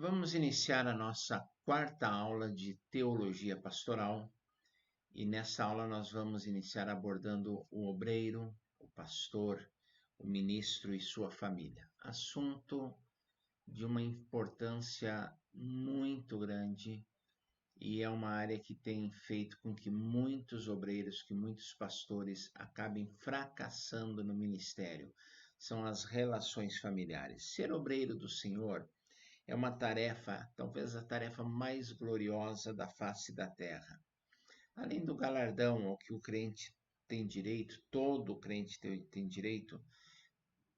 Vamos iniciar a nossa quarta aula de teologia pastoral e nessa aula nós vamos iniciar abordando o obreiro, o pastor, o ministro e sua família. Assunto de uma importância muito grande e é uma área que tem feito com que muitos obreiros, que muitos pastores acabem fracassando no ministério. São as relações familiares. Ser obreiro do Senhor é uma tarefa, talvez a tarefa mais gloriosa da face da terra. Além do galardão ao que o crente tem direito, todo crente tem direito,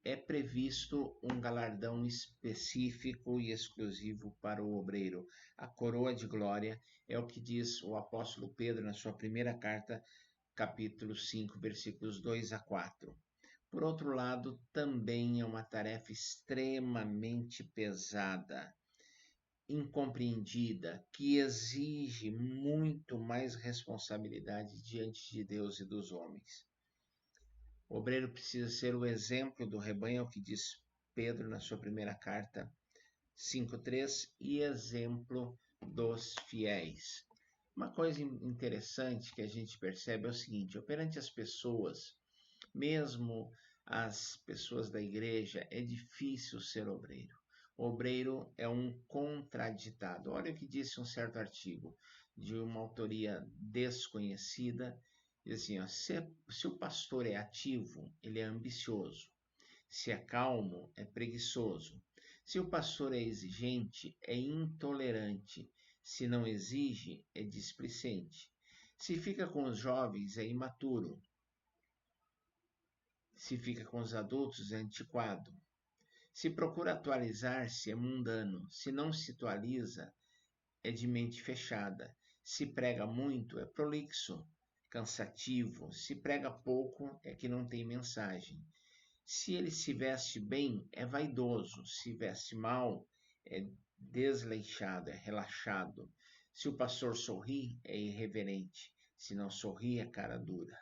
é previsto um galardão específico e exclusivo para o obreiro. A coroa de glória é o que diz o apóstolo Pedro na sua primeira carta, capítulo 5, versículos 2 a 4. Por outro lado, também é uma tarefa extremamente pesada, incompreendida, que exige muito mais responsabilidade diante de Deus e dos homens. O obreiro precisa ser o exemplo do rebanho, é o que diz Pedro na sua primeira carta, 5:3, e exemplo dos fiéis. Uma coisa interessante que a gente percebe é o seguinte: perante as pessoas, mesmo as pessoas da igreja, é difícil ser obreiro. O obreiro é um contraditado. Olha o que disse um certo artigo de uma autoria desconhecida. Diz assim, ó, se o pastor é ativo, ele é ambicioso. Se é calmo, é preguiçoso. Se o pastor é exigente, é intolerante. Se não exige, é displicente. Se fica com os jovens, é imaturo. Se fica com os adultos, é antiquado. Se procura atualizar-se, é mundano. Se não se atualiza, é de mente fechada. Se prega muito, é prolixo, cansativo. Se prega pouco, é que não tem mensagem. Se ele se veste bem, é vaidoso. Se veste mal, é desleixado, é relaxado. Se o pastor sorri, é irreverente. Se não sorri, é cara dura.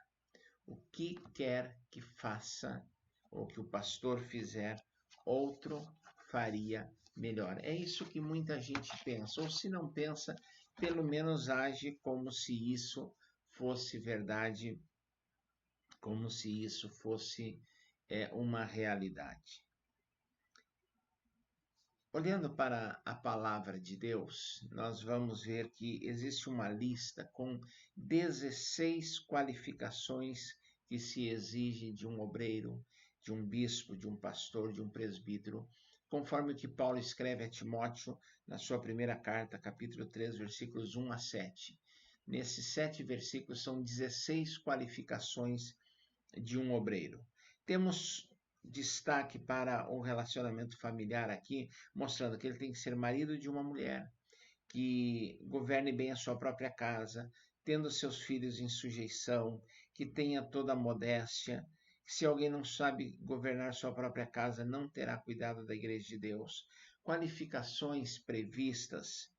O que quer que faça, ou que o pastor fizer, outro faria melhor. É isso que muita gente pensa, ou se não pensa, pelo menos age como se isso fosse verdade, como se isso fosse uma realidade. Olhando para a palavra de Deus, nós vamos ver que existe uma lista com 16 qualificações que se exige de um obreiro, de um bispo, de um pastor, de um presbítero, conforme o que Paulo escreve a Timóteo na sua primeira carta, capítulo 3, versículos 1 a 7. Nesses 7 versículos são 16 qualificações de um obreiro. Temos destaque para o relacionamento familiar aqui, mostrando que ele tem que ser marido de uma mulher, que governe bem a sua própria casa, tendo seus filhos em sujeição, que tenha toda a modéstia. Se alguém não sabe governar sua própria casa, não terá cuidado da igreja de Deus. Qualificações previstas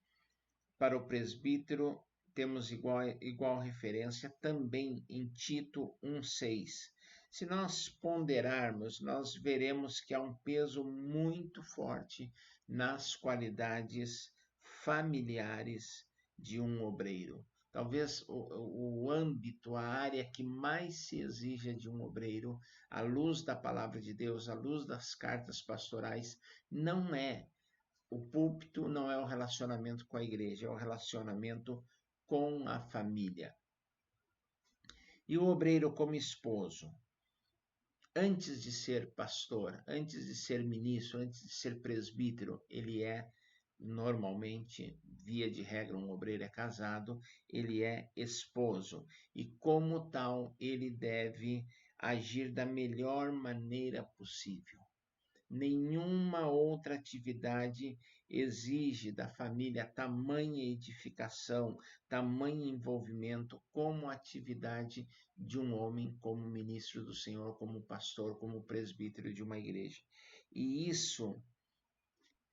para o presbítero, temos igual referência também em Tito 1,6. Se nós ponderarmos, nós veremos que há um peso muito forte nas qualidades familiares de um obreiro. Talvez o âmbito, a área que mais se exija de um obreiro, à luz da palavra de Deus, à luz das cartas pastorais, não é o púlpito, não é o relacionamento com a igreja, é o relacionamento com a família. E o obreiro como esposo, antes de ser pastor, antes de ser ministro, antes de ser presbítero, ele é normalmente, via de regra, um obreiro é casado, ele é esposo. E como tal, ele deve agir da melhor maneira possível. Nenhuma outra atividade exige da família tamanha edificação, tamanho envolvimento como a atividade de um homem como ministro do Senhor, como pastor, como presbítero de uma igreja. E isso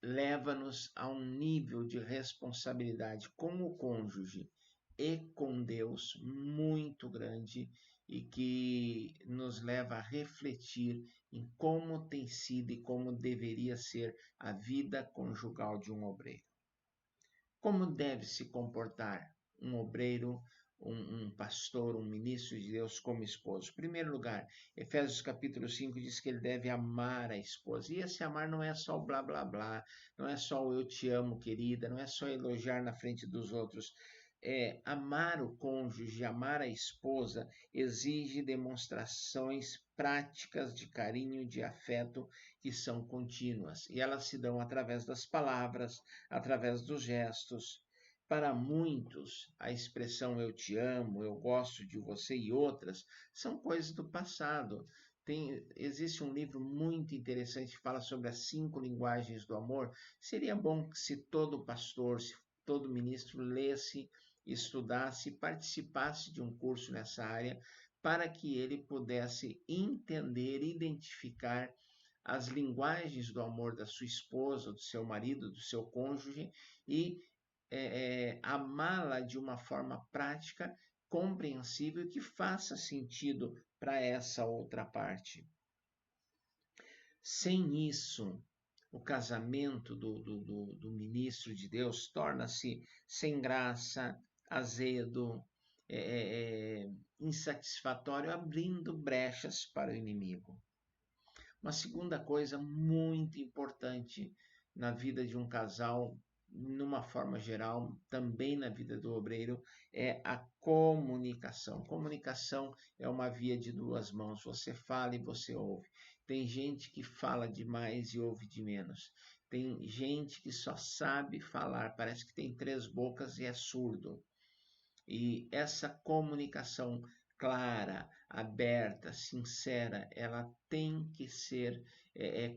leva-nos a um nível de responsabilidade com o cônjuge e com Deus muito grande e que nos leva a refletir em como tem sido e como deveria ser a vida conjugal de um obreiro. Como deve se comportar um obreiro, um pastor, um ministro de Deus como esposo? Em primeiro lugar, Efésios capítulo 5 diz que ele deve amar a esposa. E esse amar não é só o blá blá blá, não é só o eu te amo, querida, não é só elogiar na frente dos outros. Amar o cônjuge, amar a esposa, exige demonstrações práticas de carinho, de afeto, que são contínuas. E elas se dão através das palavras, através dos gestos. Para muitos, a expressão eu te amo, eu gosto de você e outras são coisas do passado. Existe um livro muito interessante que fala sobre as 5 linguagens do amor. Seria bom que se todo pastor, se todo ministro lesse, estudasse, participasse de um curso nessa área, para que ele pudesse entender, identificar as linguagens do amor da sua esposa, do seu marido, do seu cônjuge e amá-la de uma forma prática, compreensível e que faça sentido para essa outra parte. Sem isso, o casamento do ministro de Deus torna-se sem graça, azedo, insatisfatório, abrindo brechas para o inimigo. Uma segunda coisa muito importante na vida de um casal, numa forma geral, também na vida do obreiro, é a comunicação. Comunicação é uma via de duas mãos. Você fala e você ouve. Tem gente que fala demais e ouve de menos. Tem gente que só sabe falar, parece que tem 3 bocas e é surdo. E essa comunicação clara, aberta, sincera, ela tem que ser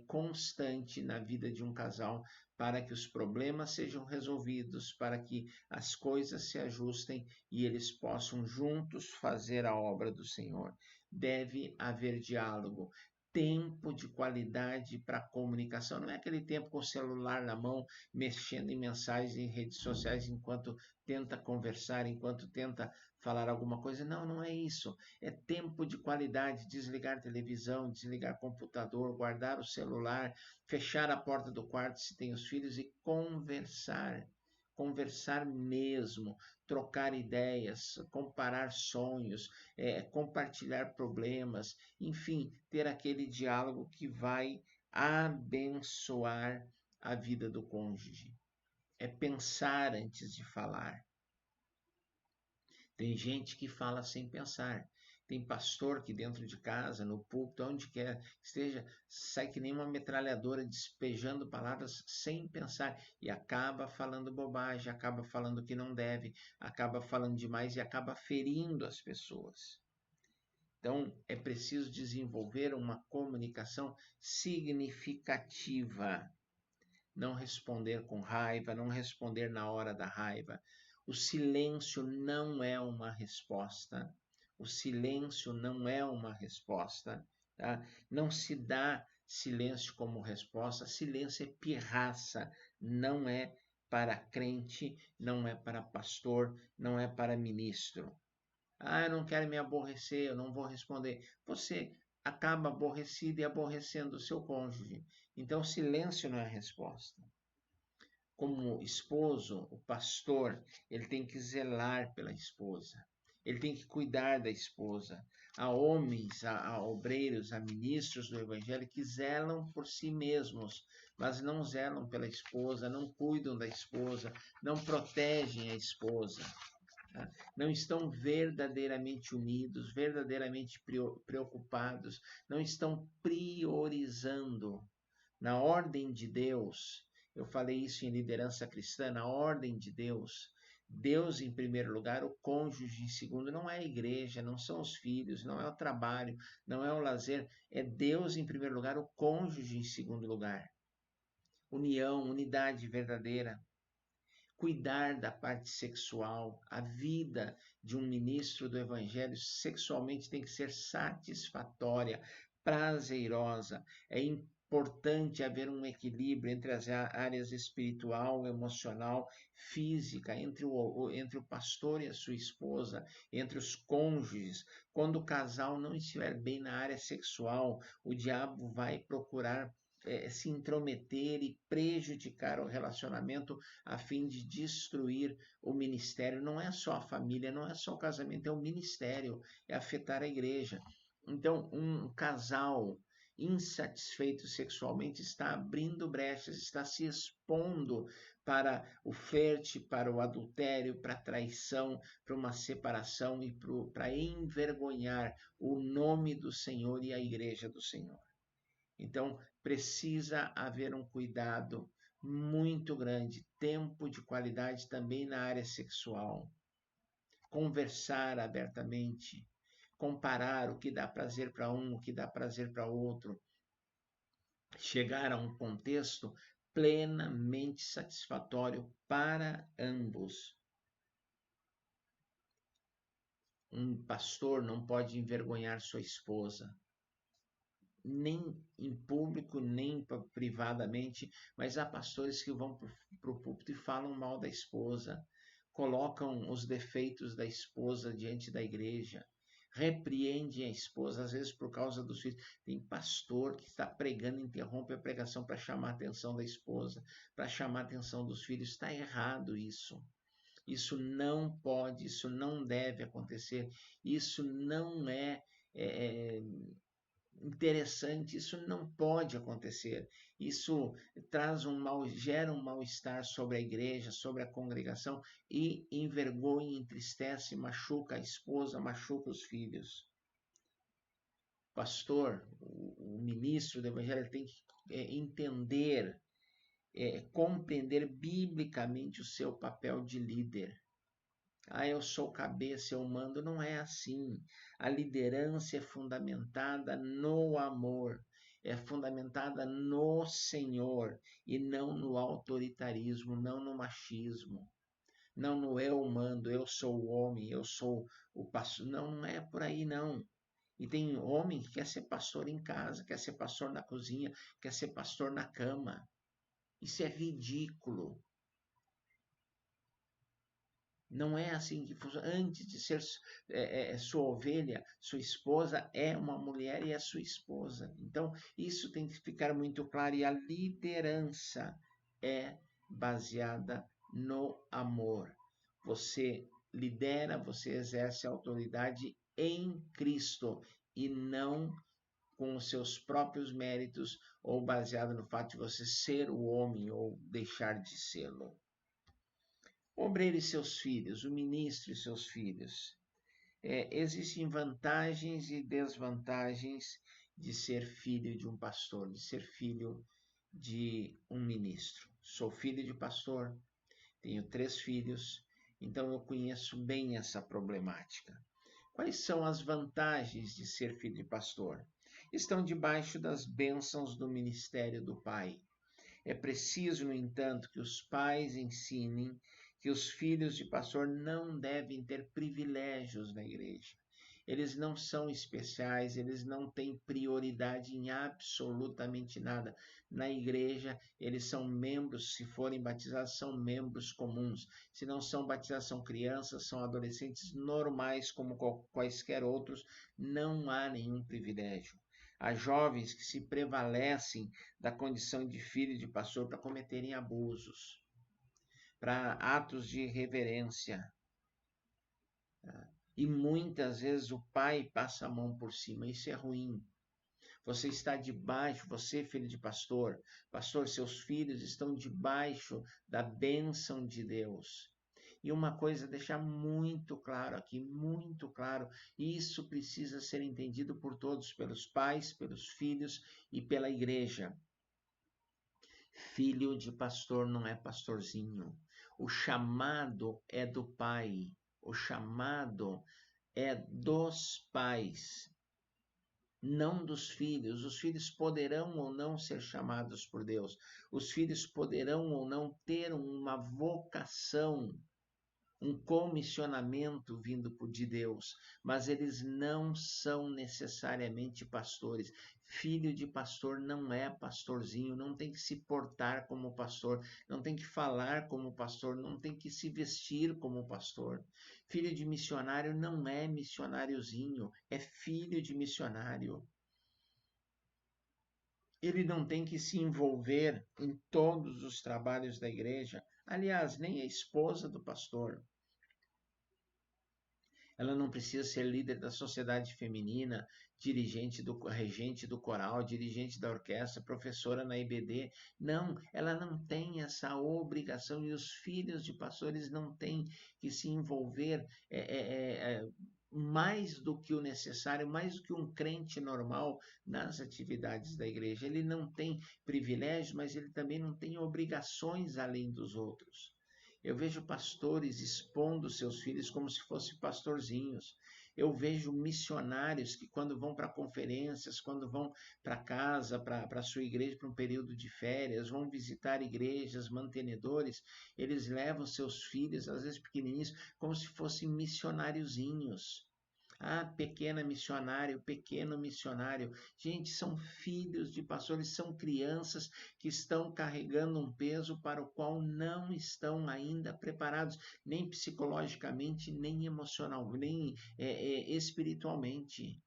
constante na vida de um casal para que os problemas sejam resolvidos, para que as coisas se ajustem e eles possam juntos fazer a obra do Senhor. Deve haver diálogo. Tempo de qualidade para comunicação, não é aquele tempo com o celular na mão, mexendo em mensagens em redes sociais enquanto tenta conversar, enquanto tenta falar alguma coisa. Não, não é isso. É tempo de qualidade, desligar a televisão, desligar o computador, guardar o celular, fechar a porta do quarto se tem os filhos e conversar. Conversar mesmo, trocar ideias, comparar sonhos, compartilhar problemas, enfim, ter aquele diálogo que vai abençoar a vida do cônjuge. É pensar antes de falar. Tem gente que fala sem pensar. Tem pastor que dentro de casa, no púlpito, onde quer que esteja, sai que nem uma metralhadora despejando palavras sem pensar e acaba falando bobagem, acaba falando o que não deve, acaba falando demais e acaba ferindo as pessoas. Então, é preciso desenvolver uma comunicação significativa. Não responder com raiva, não responder na hora da raiva. O silêncio não é uma resposta. O silêncio não é uma resposta. Tá? Não se dá silêncio como resposta. Silêncio é pirraça, não é para crente, não é para pastor, não é para ministro. Eu não quero me aborrecer, eu não vou responder. Você acaba aborrecido e aborrecendo o seu cônjuge. Então, silêncio não é a resposta. Como esposo, o pastor, ele tem que zelar pela esposa. Ele tem que cuidar da esposa. Há homens, há obreiros, há ministros do evangelho que zelam por si mesmos, mas não zelam pela esposa, não cuidam da esposa, não protegem a esposa. Não estão verdadeiramente unidos, verdadeiramente preocupados, não estão priorizando. Na ordem de Deus, eu falei isso em liderança cristã, na ordem de Deus, Deus em primeiro lugar, o cônjuge em segundo, não é a igreja, não são os filhos, não é o trabalho, não é o lazer, é Deus em primeiro lugar, o cônjuge em segundo lugar. União, unidade verdadeira. Cuidar da parte sexual, a vida de um ministro do evangelho sexualmente tem que ser satisfatória, prazerosa. É importante haver um equilíbrio entre as áreas espiritual, emocional, física, entre o pastor e a sua esposa, entre os cônjuges. Quando o casal não estiver bem na área sexual, o diabo vai procurar se intrometer e prejudicar o relacionamento a fim de destruir o ministério. Não é só a família, não é só o casamento, é o ministério, é afetar a igreja. Então, um casal insatisfeito sexualmente está abrindo brechas, está se expondo para o flerte, para o adultério, para a traição, para uma separação e para envergonhar o nome do Senhor e a igreja do Senhor. Então, precisa haver um cuidado muito grande, tempo de qualidade também na área sexual, conversar abertamente, comparar o que dá prazer para um, o que dá prazer para outro, chegar a um contexto plenamente satisfatório para ambos. Um pastor não pode envergonhar sua esposa, nem em público, nem privadamente, mas há pastores que vão para o púlpito e falam mal da esposa, colocam os defeitos da esposa diante da igreja, repreendem a esposa, às vezes por causa dos filhos. Tem pastor que está pregando, interrompe a pregação para chamar a atenção da esposa, para chamar a atenção dos filhos. Está errado isso. Isso não pode, isso não deve acontecer, isso não é interessante, isso não pode acontecer. Isso gera um mal-estar sobre a igreja, sobre a congregação e envergonha, entristece, machuca a esposa, machuca os filhos. Pastor, o ministro do evangelho tem que entender, compreender biblicamente o seu papel de líder. Eu sou cabeça, eu mando. Não é assim. A liderança é fundamentada no amor, é fundamentada no Senhor e não no autoritarismo, não no machismo, não no eu mando, eu sou o homem, eu sou o pastor. Não, não é por aí não. E tem homem que quer ser pastor em casa, quer ser pastor na cozinha, quer ser pastor na cama. Isso é ridículo. Não é assim que funciona. Antes de ser sua ovelha, sua esposa é uma mulher e é sua esposa. Então, isso tem que ficar muito claro. E a liderança é baseada no amor. Você lidera, você exerce autoridade em Cristo e não com os seus próprios méritos ou baseado no fato de você ser o homem ou deixar de sê-lo. O obreiro e seus filhos, o ministro e seus filhos. Existem vantagens e desvantagens de ser filho de um pastor, de ser filho de um ministro. Sou filho de pastor, tenho 3 filhos, então eu conheço bem essa problemática. Quais são as vantagens de ser filho de pastor? Estão debaixo das bênçãos do ministério do pai. É preciso, no entanto, que os pais ensinem que os filhos de pastor não devem ter privilégios na igreja. Eles não são especiais, eles não têm prioridade em absolutamente nada. Na igreja, eles são membros, se forem batizados, são membros comuns. Se não são batizados, são crianças, são adolescentes normais, como quaisquer outros, não há nenhum privilégio. Há jovens que se prevalecem da condição de filho de pastor para cometerem abusos, para atos de irreverência. E muitas vezes o pai passa a mão por cima. Isso é ruim. Você está debaixo, você filho de pastor, seus filhos estão debaixo da bênção de Deus. E uma coisa deixar muito claro aqui, muito claro, isso precisa ser entendido por todos, pelos pais, pelos filhos e pela igreja. Filho de pastor não é pastorzinho. O chamado é do pai. O chamado é dos pais, não dos filhos. Os filhos poderão ou não ser chamados por Deus. Os filhos poderão ou não ter uma vocação um comissionamento vindo de Deus, mas eles não são necessariamente pastores. Filho de pastor não é pastorzinho, não tem que se portar como pastor, não tem que falar como pastor, não tem que se vestir como pastor. Filho de missionário não é missionáriozinho, é filho de missionário. Ele não tem que se envolver em todos os trabalhos da igreja. Aliás, nem a esposa do pastor. Ela não precisa ser líder da sociedade feminina, regente do coral, dirigente da orquestra, professora na IBD. Não, ela não tem essa obrigação e os filhos de pastores não têm que se envolver mais do que o necessário, mais do que um crente normal nas atividades da igreja. Ele não tem privilégios, mas ele também não tem obrigações além dos outros. Eu vejo pastores expondo seus filhos como se fossem pastorzinhos. Eu vejo missionários que, quando vão para conferências, quando vão para casa, para a sua igreja, para um período de férias, vão visitar igrejas, mantenedores, eles levam seus filhos, às vezes pequenininhos, como se fossem missionáriozinhos. Ah, pequena missionário, pequeno missionário. Gente, são filhos de pastores, são crianças que estão carregando um peso para o qual não estão ainda preparados, nem psicologicamente, nem emocional, nem espiritualmente.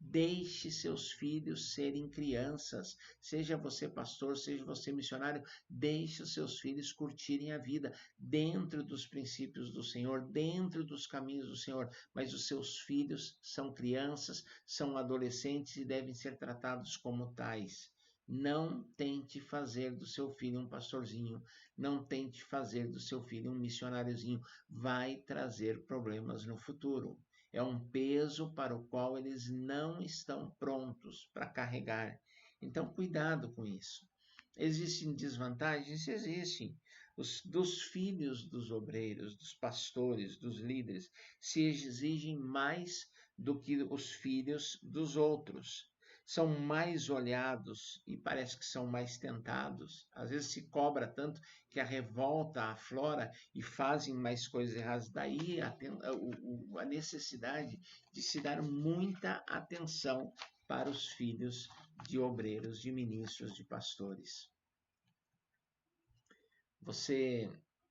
Deixe seus filhos serem crianças. Seja você pastor, seja você missionário, deixe os seus filhos curtirem a vida dentro dos princípios do Senhor, dentro dos caminhos do Senhor. Mas os seus filhos são crianças, são adolescentes e devem ser tratados como tais. Não tente fazer do seu filho um pastorzinho, não tente fazer do seu filho um missionáriozinho, vai trazer problemas no futuro. É um peso para o qual eles não estão prontos para carregar. Então, cuidado com isso. Existem desvantagens? Existem. Dos filhos dos obreiros, dos pastores, dos líderes, se exigem mais do que os filhos dos outros. São mais olhados e parece que são mais tentados. Às vezes se cobra tanto que a revolta aflora e fazem mais coisas erradas. Daí a necessidade de se dar muita atenção para os filhos de obreiros, de ministros, de pastores. Você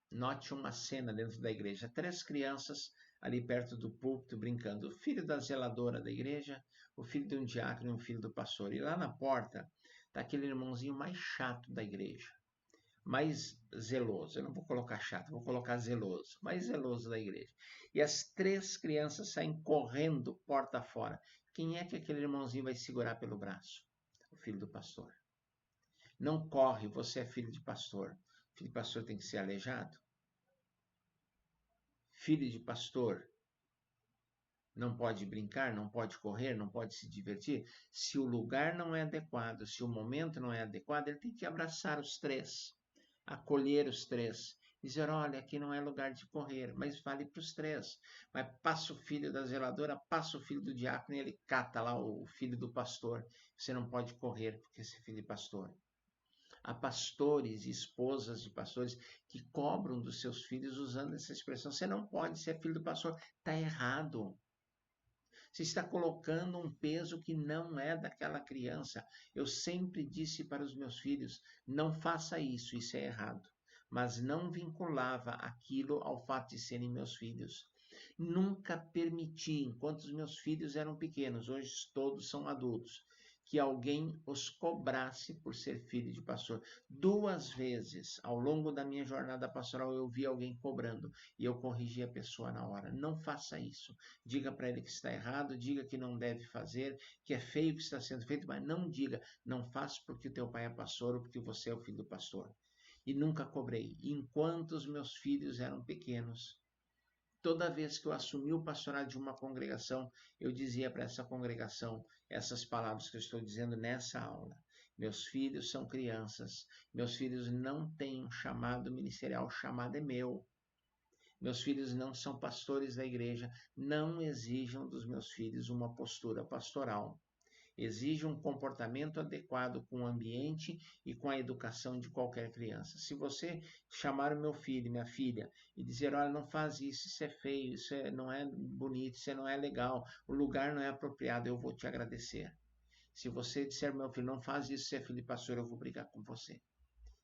note uma cena dentro da igreja, 3 crianças ali perto do púlpito brincando, o filho da zeladora da igreja, o filho de um diácono e um filho do pastor. E lá na porta está aquele irmãozinho mais chato da igreja, mais zeloso. Eu não vou colocar chato, vou colocar zeloso, mais zeloso da igreja. E as 3 crianças saem correndo porta fora. Quem é que aquele irmãozinho vai segurar pelo braço? O filho do pastor. Não corre, você é filho de pastor. Filho de pastor tem que ser aleijado. Filho de pastor não pode brincar, não pode correr, não pode se divertir. Se o lugar não é adequado, se o momento não é adequado, ele tem que abraçar os 3, acolher os 3, dizer, olha, aqui não é lugar de correr, mas vale para os 3. Mas passa o filho da zeladora, passa o filho do diácono e ele cata lá o filho do pastor. Você não pode correr porque você é filho de pastor. Há pastores e esposas de pastores que cobram dos seus filhos usando essa expressão. Você não pode ser filho do pastor. Está errado. Você está colocando um peso que não é daquela criança. Eu sempre disse para os meus filhos, não faça isso, isso é errado. Mas não vinculava aquilo ao fato de serem meus filhos. Nunca permiti, enquanto os meus filhos eram pequenos, hoje todos são adultos, que alguém os cobrasse por ser filho de pastor. 2 vezes ao longo da minha jornada pastoral eu vi alguém cobrando e eu corrigi a pessoa na hora. Não faça isso. Diga para ele que está errado, diga que não deve fazer, que é feio o que está sendo feito, mas não diga, não faça porque o teu pai é pastor ou porque você é o filho do pastor. E nunca cobrei. Enquanto os meus filhos eram pequenos, toda vez que eu assumi o pastorado de uma congregação, eu dizia para essa congregação essas palavras que eu estou dizendo nessa aula. Meus filhos são crianças, meus filhos não têm um chamado ministerial, o chamado é meu. Meus filhos não são pastores da igreja, não exijam dos meus filhos uma postura pastoral. exige um comportamento adequado com o ambiente e com a educação de qualquer criança. Se você chamar o meu filho, minha filha, e dizer, olha, não faz isso é feio, não é bonito, isso não é legal, o lugar não é apropriado, eu vou te agradecer. Se você disser, meu filho, não faz isso, você é filho de pastor, eu vou brigar com você.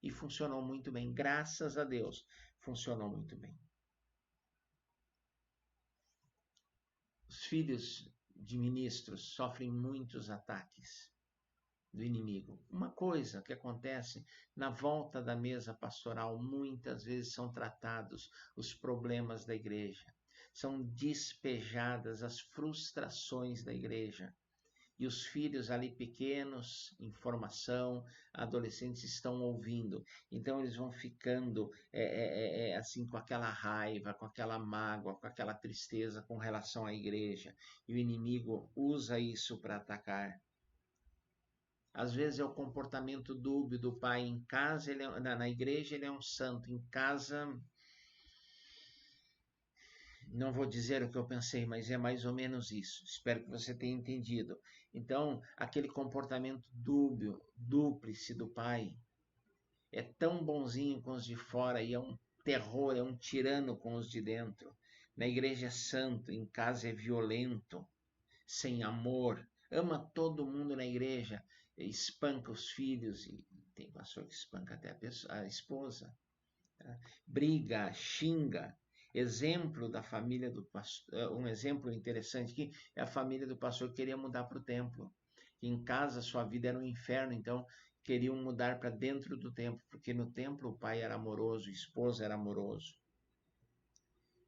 E funcionou muito bem, graças a Deus, funcionou muito bem. Os filhos de ministros sofrem muitos ataques do inimigo. Uma coisa que acontece na volta da mesa pastoral, muitas vezes são tratados os problemas da igreja, são despejadas as frustrações da igreja. E os filhos ali pequenos, em formação, adolescentes, estão ouvindo. Então eles vão ficando assim com aquela raiva, com aquela mágoa, com aquela tristeza com relação à igreja. E o inimigo usa isso para atacar. Às vezes é o comportamento dúbio do pai em casa, na igreja ele é um santo, em casa não vou dizer o que eu pensei, mas é mais ou menos isso. Espero que você tenha entendido. Então, aquele comportamento dúbio, dúplice do pai, é tão bonzinho com os de fora e é um terror, é um tirano com os de dentro. Na igreja é santo, em casa é violento, sem amor, ama todo mundo na igreja, espanca os filhos, e tem pastor que espanca até a esposa, tá? Briga, xinga. Exemplo da família do pastor, um exemplo interessante aqui é a família do pastor que queria mudar para o templo. Em casa sua vida era um inferno, então queriam mudar para dentro do templo, porque no templo o pai era amoroso, a esposa era amoroso.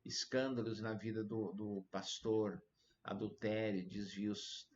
Escândalos na vida do pastor, adultério, desvios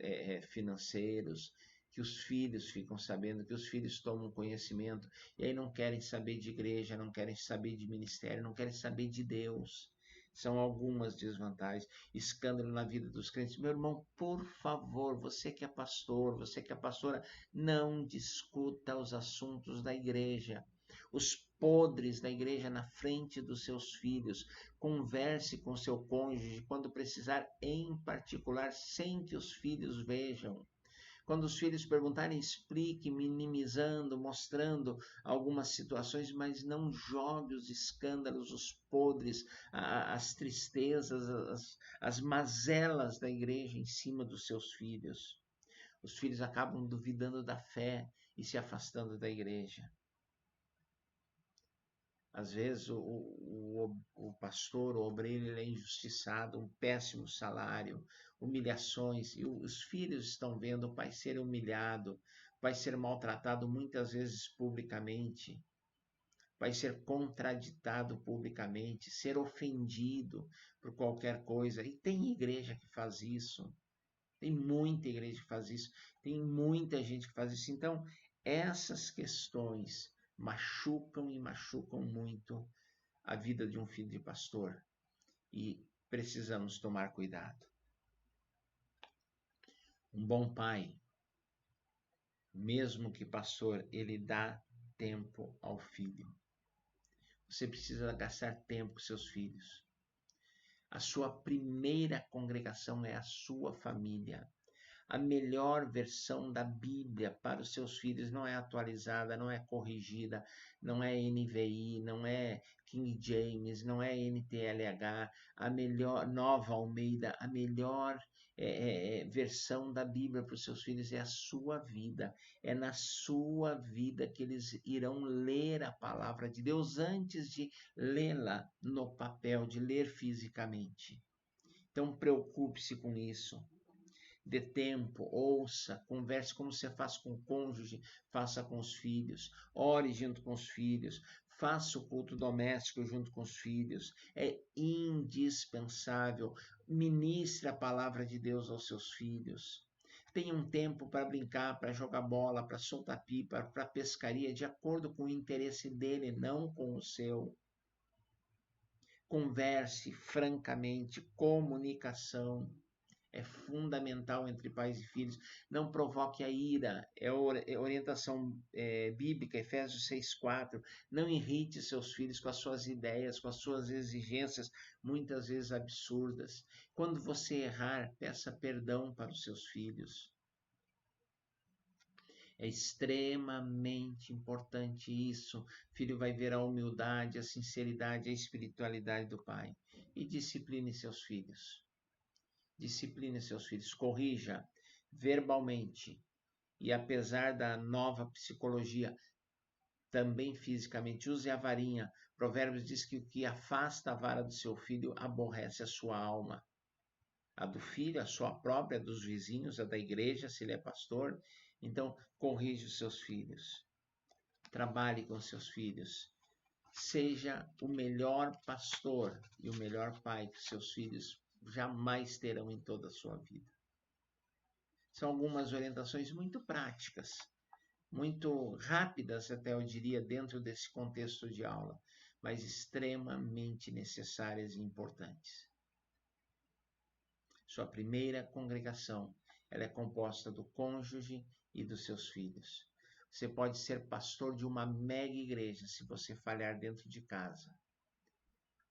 financeiros, que os filhos ficam sabendo, que os filhos tomam conhecimento e aí não querem saber de igreja, não querem saber de ministério, não querem saber de Deus. São algumas desvantagens. Escândalo na vida dos crentes. Meu irmão, por favor, você que é pastor, você que é pastora, não discuta os assuntos da igreja. Os podres da igreja na frente dos seus filhos. Converse com seu cônjuge quando precisar, em particular, sem que os filhos vejam. Quando os filhos perguntarem, explique, minimizando, mostrando algumas situações, mas não jogue os escândalos, os podres, as tristezas, as mazelas da igreja em cima dos seus filhos. Os filhos acabam duvidando da fé e se afastando da igreja. Às vezes o pastor, o obreiro, ele é injustiçado, um péssimo salário, humilhações, e os filhos estão vendo o pai ser humilhado, o pai ser maltratado muitas vezes publicamente, o pai ser contraditado publicamente, ser ofendido por qualquer coisa. E tem igreja que faz isso, tem muita igreja que faz isso, tem muita gente que faz isso. Então, essas questões machucam e machucam muito a vida de um filho de pastor e precisamos tomar cuidado. Um bom pai, mesmo que pastor, ele dá tempo ao filho. Você precisa gastar tempo com seus filhos. A sua primeira congregação é a sua família. A melhor versão da Bíblia para os seus filhos não é atualizada, não é corrigida, não é NVI, não é King James, não é NTLH, a melhor Nova Almeida, a melhor versão da Bíblia para os seus filhos é a sua vida. É na sua vida que eles irão ler a palavra de Deus antes de lê-la no papel, de ler fisicamente. Então preocupe-se com isso. Dê tempo, ouça, converse como você faz com o cônjuge, faça com os filhos, ore junto com os filhos, faça o culto doméstico junto com os filhos. É indispensável. Ministre a palavra de Deus aos seus filhos. Tenha um tempo para brincar, para jogar bola, para soltar pipa, para pescaria, de acordo com o interesse dele, não com o seu. Converse francamente, comunicação é fundamental entre pais e filhos. Não provoque a ira. É orientação bíblica, Efésios 6,4. Não irrite seus filhos com as suas ideias, com as suas exigências, muitas vezes absurdas. Quando você errar, peça perdão para os seus filhos. É extremamente importante isso. O filho vai ver a humildade, a sinceridade, a espiritualidade do pai. E discipline seus filhos. Discipline seus filhos. Corrija verbalmente. E apesar da nova psicologia, também fisicamente, use a varinha. Provérbios diz que o que afasta a vara do seu filho aborrece a sua alma. A do filho, a sua própria, a dos vizinhos, a da igreja, se ele é pastor. Então, corrija os seus filhos. Trabalhe com seus filhos. Seja o melhor pastor e o melhor pai que seus filhos jamais terão em toda a sua vida. São algumas orientações muito práticas, muito rápidas, até eu diria, dentro desse contexto de aula, mas extremamente necessárias e importantes. Sua primeira congregação, ela é composta do cônjuge e dos seus filhos. Você pode ser pastor de uma mega igreja se você falhar dentro de casa.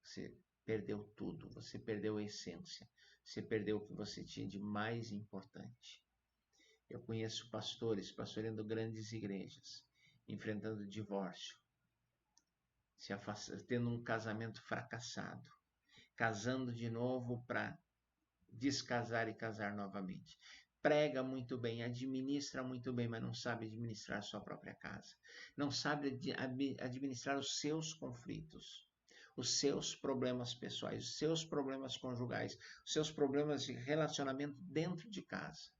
Você perdeu tudo, você perdeu a essência, você perdeu o que você tinha de mais importante. Eu conheço pastores pastoreando grandes igrejas, enfrentando divórcio, tendo um casamento fracassado, casando de novo para descasar e casar novamente. Prega muito bem, administra muito bem, mas não sabe administrar sua própria casa. Não sabe administrar os seus conflitos, os seus problemas pessoais, os seus problemas conjugais, os seus problemas de relacionamento dentro de casa.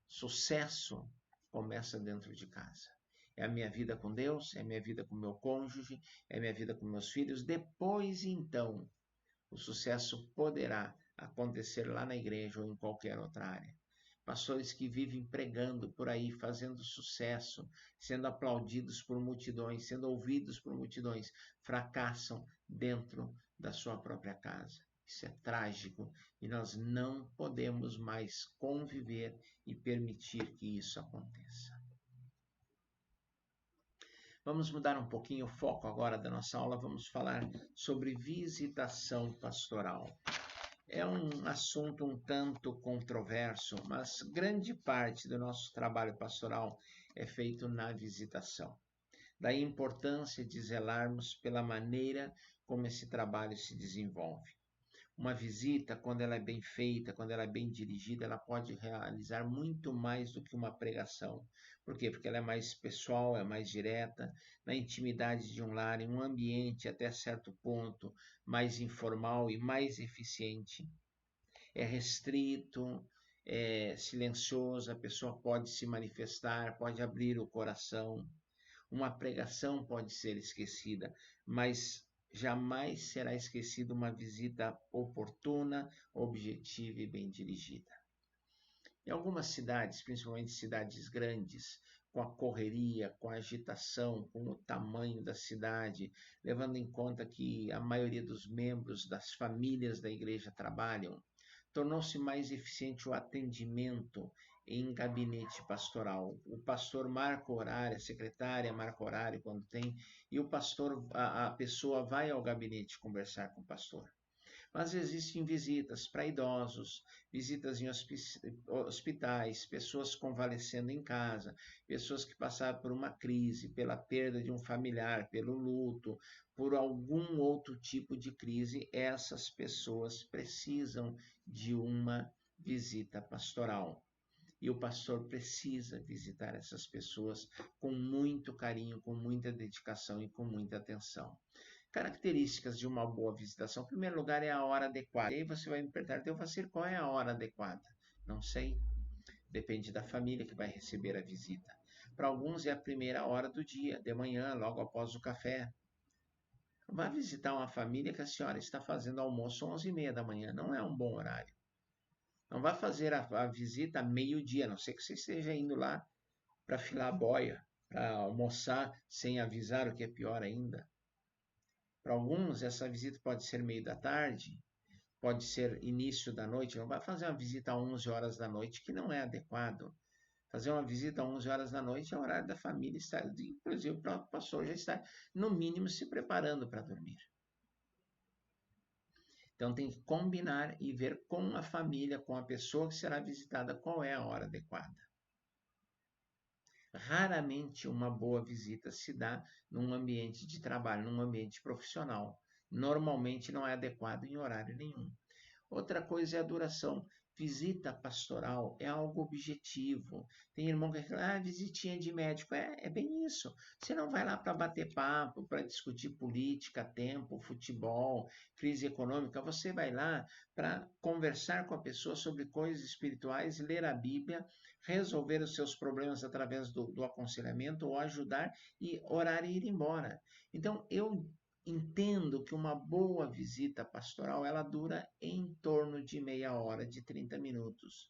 Sucesso começa dentro de casa. É a minha vida com Deus, é a minha vida com meu cônjuge, é a minha vida com meus filhos. Depois, então, o sucesso poderá acontecer lá na igreja ou em qualquer outra área. Pastores que vivem pregando por aí, fazendo sucesso, sendo aplaudidos por multidões, sendo ouvidos por multidões, fracassam dentro da sua própria casa. Isso é trágico e nós não podemos mais conviver e permitir que isso aconteça. Vamos mudar um pouquinho o foco agora da nossa aula, vamos falar sobre visitação pastoral. É um assunto um tanto controverso, mas grande parte do nosso trabalho pastoral é feito na visitação. Daí a importância de zelarmos pela maneira como esse trabalho se desenvolve. Uma visita, quando ela é bem feita, quando ela é bem dirigida, ela pode realizar muito mais do que uma pregação. Por quê? Porque ela é mais pessoal, é mais direta, na intimidade de um lar, em um ambiente até certo ponto mais informal e mais eficiente. É restrito, é silencioso, a pessoa pode se manifestar, pode abrir o coração. Uma pregação pode ser esquecida, mas jamais será esquecida uma visita oportuna, objetiva e bem dirigida. Em algumas cidades, principalmente cidades grandes, com a correria, com a agitação, com o tamanho da cidade, levando em conta que a maioria dos membros das famílias da igreja trabalham, tornou-se mais eficiente o atendimento em gabinete pastoral. O pastor marca o horário, a secretária marca o horário quando tem, e o pastor, a pessoa vai ao gabinete conversar com o pastor. Mas existem visitas para idosos, visitas em hospitais, pessoas convalescendo em casa, pessoas que passaram por uma crise, pela perda de um familiar, pelo luto, por algum outro tipo de crise. Essas pessoas precisam de uma visita pastoral. E o pastor precisa visitar essas pessoas com muito carinho, com muita dedicação e com muita atenção. Características de uma boa visitação. Em primeiro lugar, é a hora adequada. E aí você vai me perguntar, Teofacir, qual é a hora adequada? Não sei. Depende da família que vai receber a visita. Para alguns é a primeira hora do dia, de manhã, logo após o café. Vá visitar uma família que a senhora está fazendo almoço às 11h30 da manhã. Não é um bom horário. Não vá fazer a visita a meio-dia, a não ser que você esteja indo lá para filar a boia, para almoçar sem avisar, o que é pior ainda. Para alguns, essa visita pode ser meio da tarde, pode ser início da noite. Não vai fazer uma visita às 11 horas da noite, que não é adequado. Fazer uma visita às 11 horas da noite é o horário da família estar, inclusive o próprio pastor já está, no mínimo, se preparando para dormir. Então tem que combinar e ver com a família, com a pessoa que será visitada, qual é a hora adequada. Raramente uma boa visita se dá num ambiente de trabalho, num ambiente profissional. Normalmente não é adequado em horário nenhum. Outra coisa é a duração. Visita pastoral é algo objetivo. Tem irmão que fala, visitinha de médico. É bem isso. Você não vai lá para bater papo, para discutir política, tempo, futebol, crise econômica. Você vai lá para conversar com a pessoa sobre coisas espirituais, ler a Bíblia, resolver os seus problemas através do aconselhamento ou ajudar e orar e ir embora. Então, eu entendo que uma boa visita pastoral ela dura em torno de meia hora, de 30 minutos.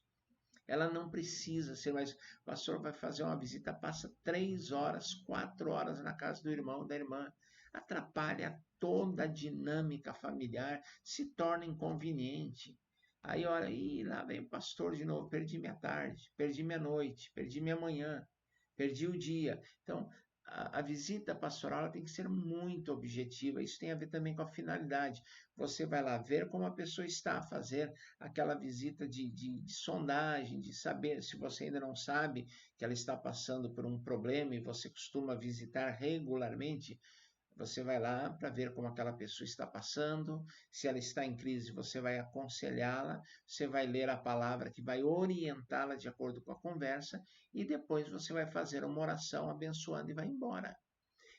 Ela não precisa ser mais. O pastor vai fazer uma visita, passa 3 horas, 4 horas na casa do irmão, da irmã. Atrapalha toda a dinâmica familiar, se torna inconveniente. Aí, olha, lá vem o pastor de novo, perdi minha tarde, perdi minha noite, perdi minha manhã, perdi o dia. Então, a visita pastoral tem que ser muito objetiva. Isso tem a ver também com a finalidade. Você vai lá ver como a pessoa está, fazer aquela visita de sondagem, de saber se você ainda não sabe que ela está passando por um problema e você costuma visitar regularmente. Você vai lá para ver como aquela pessoa está passando, se ela está em crise, você vai aconselhá-la, você vai ler a palavra que vai orientá-la de acordo com a conversa e depois você vai fazer uma oração abençoando e vai embora.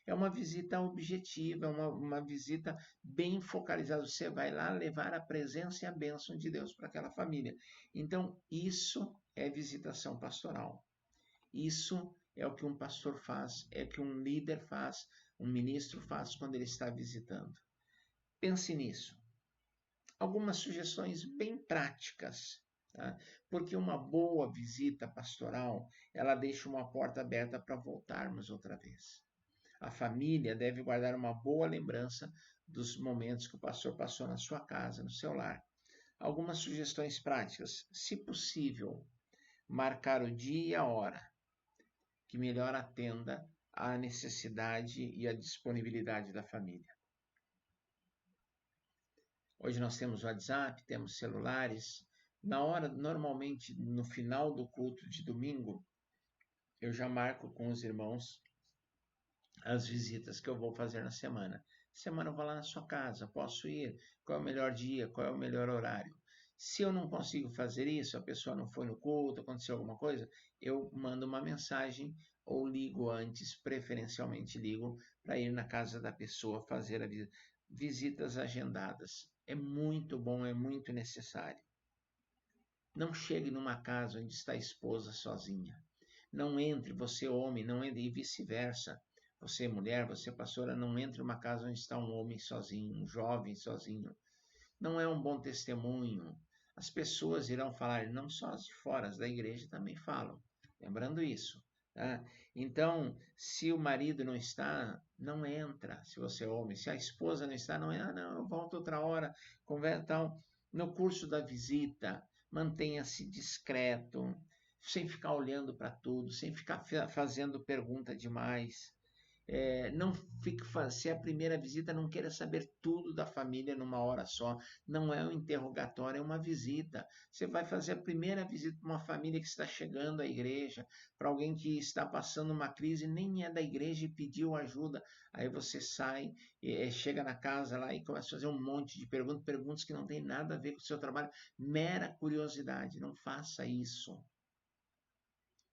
É uma visita objetiva, é uma visita bem focalizada. Você vai lá levar a presença e a bênção de Deus para aquela família. Então, isso é visitação pastoral. Isso é o que um pastor faz, é o que um líder faz, um ministro faz quando ele está visitando. Pense nisso. Algumas sugestões bem práticas, tá? Porque uma boa visita pastoral, ela deixa uma porta aberta para voltarmos outra vez. A família deve guardar uma boa lembrança dos momentos que o pastor passou na sua casa, no seu lar. Algumas sugestões práticas. Se possível, marcar o dia e a hora que melhor atenda à necessidade e à disponibilidade da família. Hoje nós temos WhatsApp, temos celulares. Na hora, normalmente, no final do culto de domingo, eu já marco com os irmãos as visitas que eu vou fazer na semana. Semana eu vou lá na sua casa, posso ir? Qual é o melhor dia? Qual é o melhor horário? Se eu não consigo fazer isso, a pessoa não foi no culto, aconteceu alguma coisa, eu mando uma mensagem ou ligo antes, preferencialmente ligo, para ir na casa da pessoa fazer a visita. Visitas agendadas. É muito bom, é muito necessário. Não chegue numa casa onde está a esposa sozinha. Não entre, você homem, não entre, e vice-versa. Você mulher, você pastora, não entre numa casa onde está um homem sozinho, um jovem sozinho. Não é um bom testemunho. As pessoas irão falar, não só as de fora, as da igreja também falam. Lembrando isso. Tá? Então, se o marido não está, não entra, se você é homem. Se a esposa não está, não é, não, eu volto outra hora, conversa tal. No curso da visita, mantenha-se discreto, sem ficar olhando para tudo, sem ficar fazendo pergunta demais. Não fique, se é a primeira visita, não queira saber tudo da família numa hora só. Não é um interrogatório, é uma visita. Você vai fazer a primeira visita para uma família que está chegando à igreja, para alguém que está passando uma crise, nem é da igreja e pediu ajuda. Aí você sai, chega na casa lá e começa a fazer um monte de perguntas, perguntas que não tem nada a ver com o seu trabalho. Mera curiosidade, não faça isso.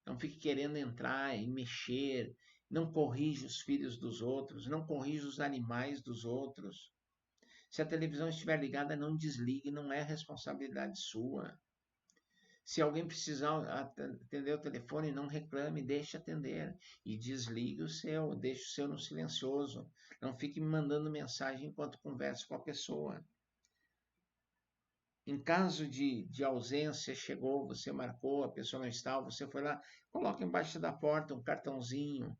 Não fique querendo entrar e mexer. Não corrija os filhos dos outros. Não corrija os animais dos outros. Se a televisão estiver ligada, não desligue. Não é responsabilidade sua. Se alguém precisar atender o telefone, não reclame, deixe atender. E desligue o seu, deixe o seu no silencioso. Não fique me mandando mensagem enquanto conversa com a pessoa. Em caso de ausência, chegou, você marcou, a pessoa não está, você foi lá, coloca embaixo da porta um cartãozinho,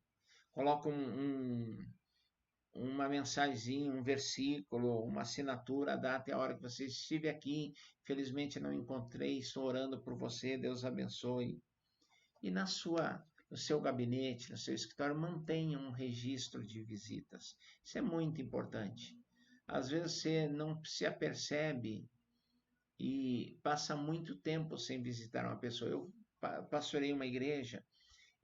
coloca uma mensagenzinha, um versículo, uma assinatura, a data e a hora que você estive aqui. Felizmente não encontrei, estou orando por você, Deus abençoe. E no seu gabinete, no seu escritório, mantenha um registro de visitas. Isso é muito importante. Às vezes você não se apercebe e passa muito tempo sem visitar uma pessoa. Eu pastorei uma igreja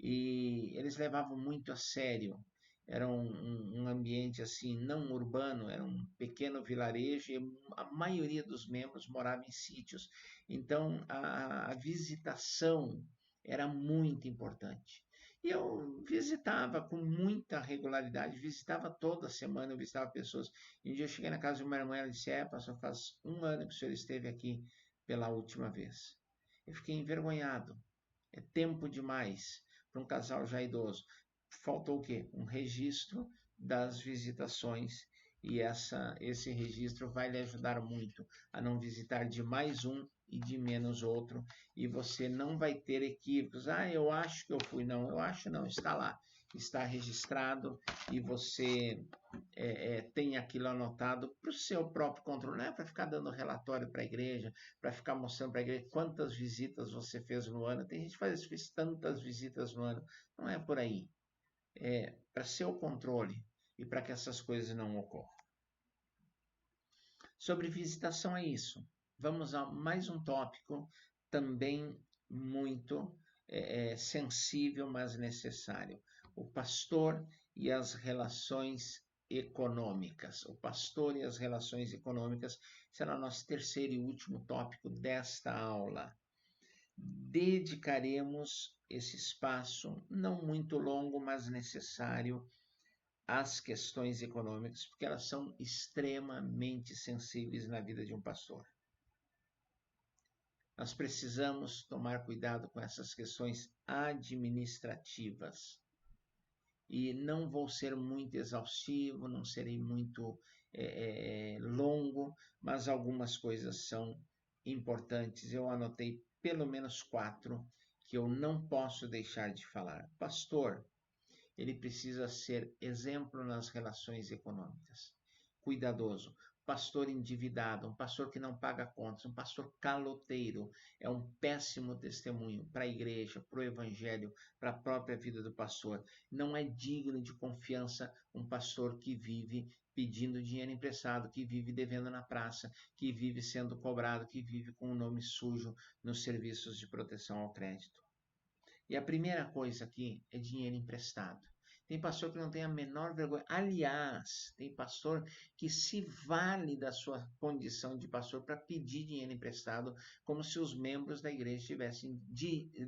e eles levavam muito a sério. Era um ambiente assim não urbano, era um pequeno vilarejo e a maioria dos membros morava em sítios. Então a visitação era muito importante. E eu visitava com muita regularidade, visitava toda semana, eu visitava pessoas. E um dia eu cheguei na casa de uma irmã e ela disse: pastor, faz um ano que o senhor esteve aqui pela última vez. Eu fiquei envergonhado. É tempo demais para um casal já idoso. Faltou o quê? Um registro das visitações. E esse registro vai lhe ajudar muito a não visitar de mais um e de menos outro. E você não vai ter equívocos. Eu acho que eu fui. Não, eu acho não. Está lá. Está registrado e você tem aquilo anotado para o seu próprio controle. Não é para ficar dando relatório para a igreja, para ficar mostrando para a igreja quantas visitas você fez no ano. Tem gente que faz isso, fiz tantas visitas no ano. Não é por aí. É para seu controle e para que essas coisas não ocorram. Sobre visitação é isso. Vamos a mais um tópico também muito sensível, mas necessário. O pastor e as relações econômicas. O pastor e as relações econômicas será o nosso terceiro e último tópico desta aula. Dedicaremos esse espaço, não muito longo, mas necessário, às questões econômicas, porque elas são extremamente sensíveis na vida de um pastor. Nós precisamos tomar cuidado com essas questões administrativas. E não vou ser muito exaustivo, não serei muito longo, mas algumas coisas são importantes. Eu anotei pelo menos 4 que eu não posso deixar de falar. Pastor, ele precisa ser exemplo nas relações econômicas. Cuidadoso. Pastor endividado, um pastor que não paga contas, um pastor caloteiro, é um péssimo testemunho para a igreja, para o evangelho, para a própria vida do pastor. Não é digno de confiança um pastor que vive pedindo dinheiro emprestado, que vive devendo na praça, que vive sendo cobrado, que vive com o nome sujo nos serviços de proteção ao crédito. E a primeira coisa aqui é dinheiro emprestado. Tem pastor que não tem a menor vergonha. Aliás, tem pastor que se vale da sua condição de pastor para pedir dinheiro emprestado, como se os membros da igreja tivessem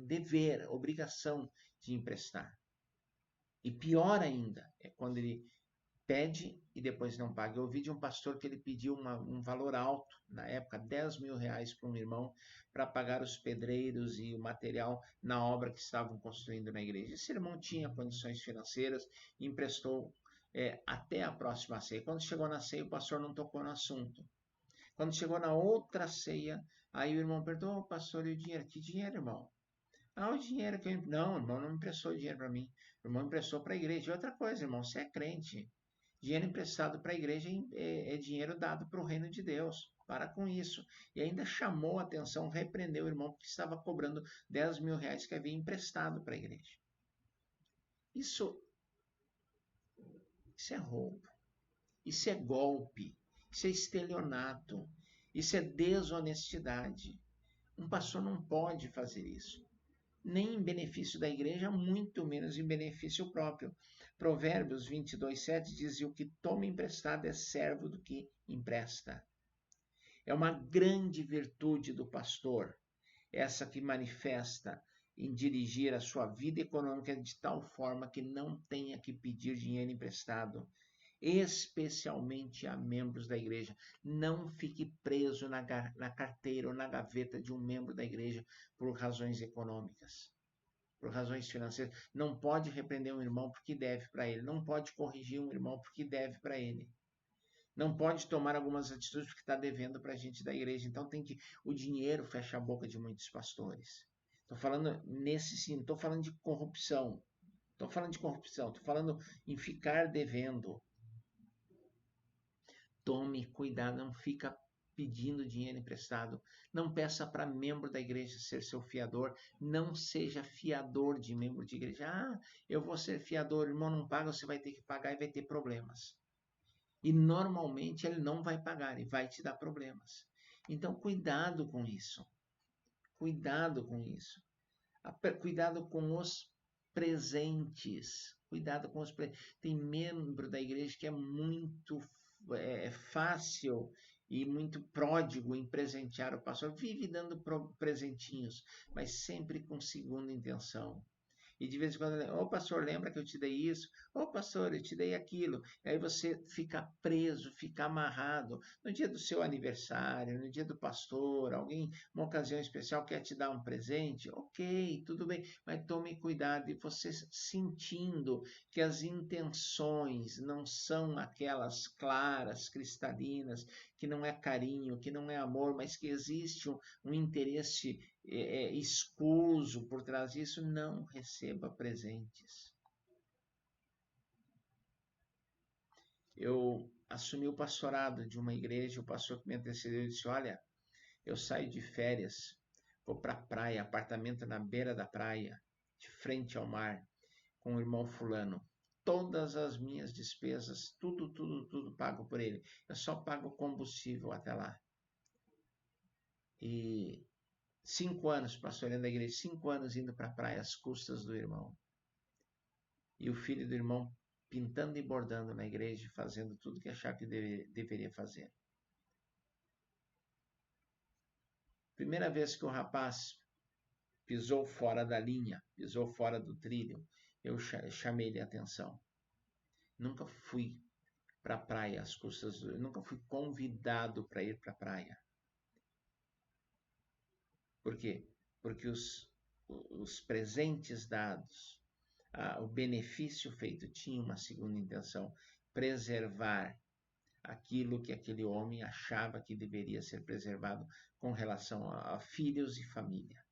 dever, obrigação de emprestar. E pior ainda, é quando ele pede e depois não paga. Eu ouvi de um pastor que ele pediu um valor alto, na época, 10 mil reais para um irmão, para pagar os pedreiros e o material na obra que estavam construindo na igreja. Esse irmão tinha condições financeiras, emprestou até a próxima ceia. Quando chegou na ceia, o pastor não tocou no assunto. Quando chegou na outra ceia, aí o irmão perguntou: pastor, e o dinheiro? Que dinheiro, irmão? O dinheiro que eu... Não, o irmão não emprestou dinheiro para mim. O irmão emprestou para a igreja. E outra coisa, irmão, você é crente. Dinheiro emprestado para a igreja é dinheiro dado para o reino de Deus. Para com isso. E ainda chamou a atenção, repreendeu o irmão, porque estava cobrando 10 mil reais que havia emprestado para a igreja. Isso é roubo. Isso é golpe. Isso é estelionato. Isso é desonestidade. Um pastor não pode fazer isso. Nem em benefício da igreja, muito menos em benefício próprio. Provérbios 22:7 diz: o que toma emprestado é servo do que empresta. É uma grande virtude do pastor, essa que manifesta em dirigir a sua vida econômica de tal forma que não tenha que pedir dinheiro emprestado, especialmente a membros da igreja. Não fique preso na carteira ou na gaveta de um membro da igreja por razões econômicas, por razões financeiras. Não pode repreender um irmão porque deve para ele. Não pode corrigir um irmão porque deve para ele. Não pode tomar algumas atitudes porque está devendo para a gente da igreja. Então o dinheiro fecha a boca de muitos pastores. Estou falando nesse sim, estou falando de corrupção. Estou falando em ficar devendo. Tome cuidado, não fica pedindo dinheiro emprestado. Não peça para membro da igreja ser seu fiador. Não seja fiador de membro de igreja. Eu vou ser fiador, irmão não paga, você vai ter que pagar e vai ter problemas. E normalmente ele não vai pagar e vai te dar problemas. Então cuidado com isso. Cuidado com isso. Cuidado com os presentes. Cuidado com os presentes. Tem membro da igreja que é muito fácil e muito pródigo em presentear o pastor. Vive dando presentinhos, mas sempre com segunda intenção. E de vez em quando, ô pastor, lembra que eu te dei isso? Ô pastor, eu te dei aquilo. E aí você fica preso, fica amarrado. No dia do seu aniversário, no dia do pastor, alguém, uma ocasião especial, quer te dar um presente? Ok, tudo bem, mas tome cuidado. E você sentindo que as intenções não são aquelas claras, cristalinas, que não é carinho, que não é amor, mas que existe um interesse escuso por trás disso, não receba presentes. Eu assumi o pastorado de uma igreja, o pastor que me antecedeu disse, olha, eu saio de férias, vou para a praia, apartamento na beira da praia, de frente ao mar, com o irmão fulano. Todas as minhas despesas, tudo pago por ele. Eu só pago combustível até lá. E 5 anos pastoreando a igreja, 5 anos indo para a praia às custas do irmão. E o filho do irmão pintando e bordando na igreja, fazendo tudo que achava que deveria fazer. Primeira vez que o rapaz pisou fora da linha, pisou fora do trilho, eu chamei-lhe a atenção. Nunca fui para a praia às custas, nunca fui convidado para ir para a praia. Por quê? Porque os presentes dados, o benefício feito tinha uma segunda intenção, preservar aquilo que aquele homem achava que deveria ser preservado com relação a filhos e família.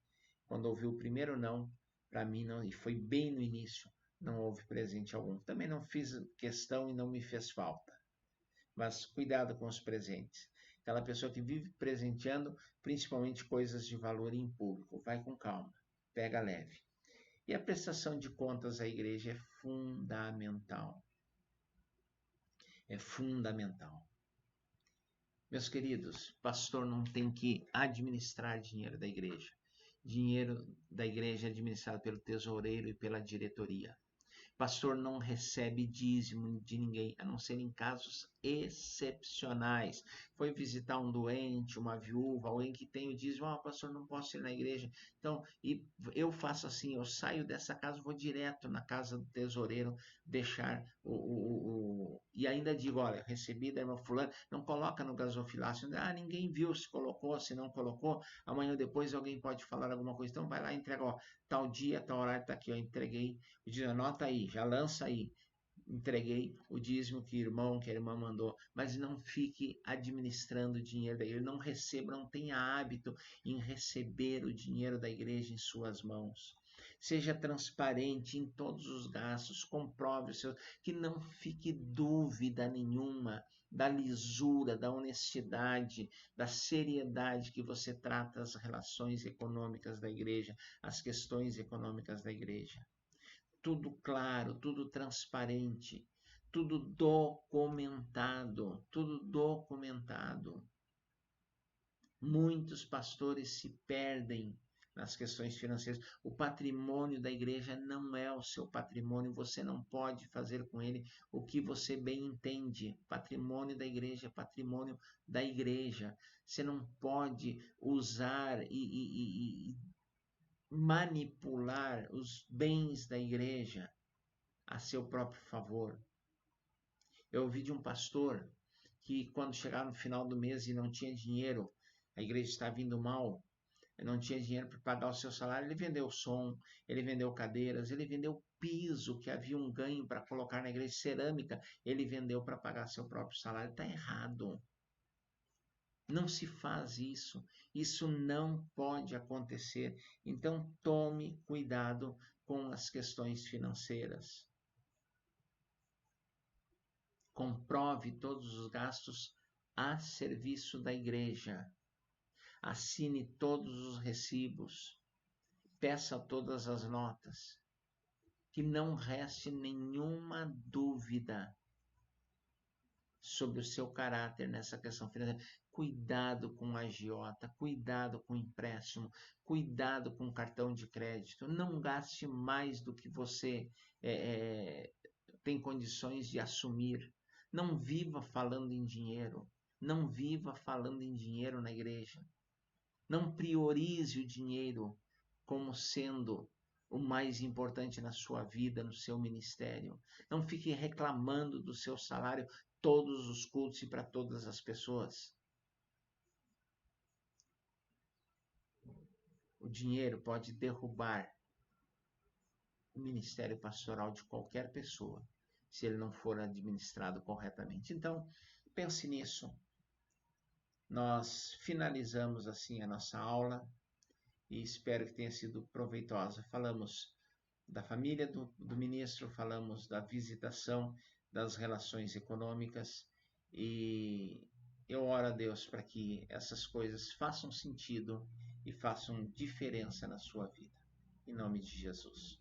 Quando ouviu o primeiro não, para mim não, e foi bem no início, não houve presente algum. Também não fiz questão e não me fez falta. Mas cuidado com os presentes. Aquela pessoa que vive presenteando, principalmente coisas de valor em público, vai com calma, pega leve. E a prestação de contas à igreja é fundamental. É fundamental. Meus queridos, pastor não tem que administrar dinheiro da igreja. Dinheiro da igreja é administrado pelo tesoureiro e pela diretoria. Pastor não recebe dízimo de ninguém, a não ser em casos excepcionais. Foi visitar um doente, uma viúva, alguém que tem o dízimo, pastor, não posso ir na igreja. Então, e eu faço assim, eu saio dessa casa, vou direto na casa do tesoureiro, deixar e ainda digo, olha, recebi da irmã fulana, não coloca no gasofilácio, ninguém viu se colocou, se não colocou, amanhã depois alguém pode falar alguma coisa, então vai lá e entrega, ó, tal dia, tal horário, tá aqui, eu entreguei, diz, anota aí, já lança aí, entreguei o dízimo que o irmão, que a irmã mandou, mas não fique administrando o dinheiro da igreja, não receba, não tenha hábito em receber o dinheiro da igreja em suas mãos. Seja transparente em todos os gastos, comprove o seu, que não fique dúvida nenhuma da lisura, da honestidade, da seriedade que você trata as relações econômicas da igreja, as questões econômicas da igreja. Tudo claro, tudo transparente, tudo documentado, tudo documentado. Muitos pastores se perdem nas questões financeiras. O patrimônio da igreja não é o seu patrimônio, você não pode fazer com ele o que você bem entende. O patrimônio da igreja é patrimônio da igreja. Você não pode usar e manipular os bens da igreja a seu próprio favor. Eu ouvi de um pastor que quando chegava no final do mês e não tinha dinheiro, a igreja estava indo mal, não tinha dinheiro para pagar o seu salário, ele vendeu som, ele vendeu cadeiras, ele vendeu piso que havia um ganho para colocar na igreja, cerâmica, ele vendeu para pagar seu próprio salário. Está errado. Não se faz isso. Isso não pode acontecer. Então tome cuidado com as questões financeiras. Comprove todos os gastos a serviço da igreja. Assine todos os recibos. Peça todas as notas. Que não reste nenhuma dúvida sobre o seu caráter nessa questão financeira. Cuidado com agiota, cuidado com empréstimo, cuidado com cartão de crédito. Não gaste mais do que você tem condições de assumir. Não viva falando em dinheiro. Não viva falando em dinheiro na igreja. Não priorize o dinheiro como sendo o mais importante na sua vida, no seu ministério. Não fique reclamando do seu salário todos os cultos e para todas as pessoas. O dinheiro pode derrubar o ministério pastoral de qualquer pessoa, se ele não for administrado corretamente. Então, pense nisso. Nós finalizamos assim a nossa aula e espero que tenha sido proveitosa. Falamos da família do ministro, falamos da visitação, das relações econômicas e eu oro a Deus para que essas coisas façam sentido e façam diferença na sua vida. Em nome de Jesus.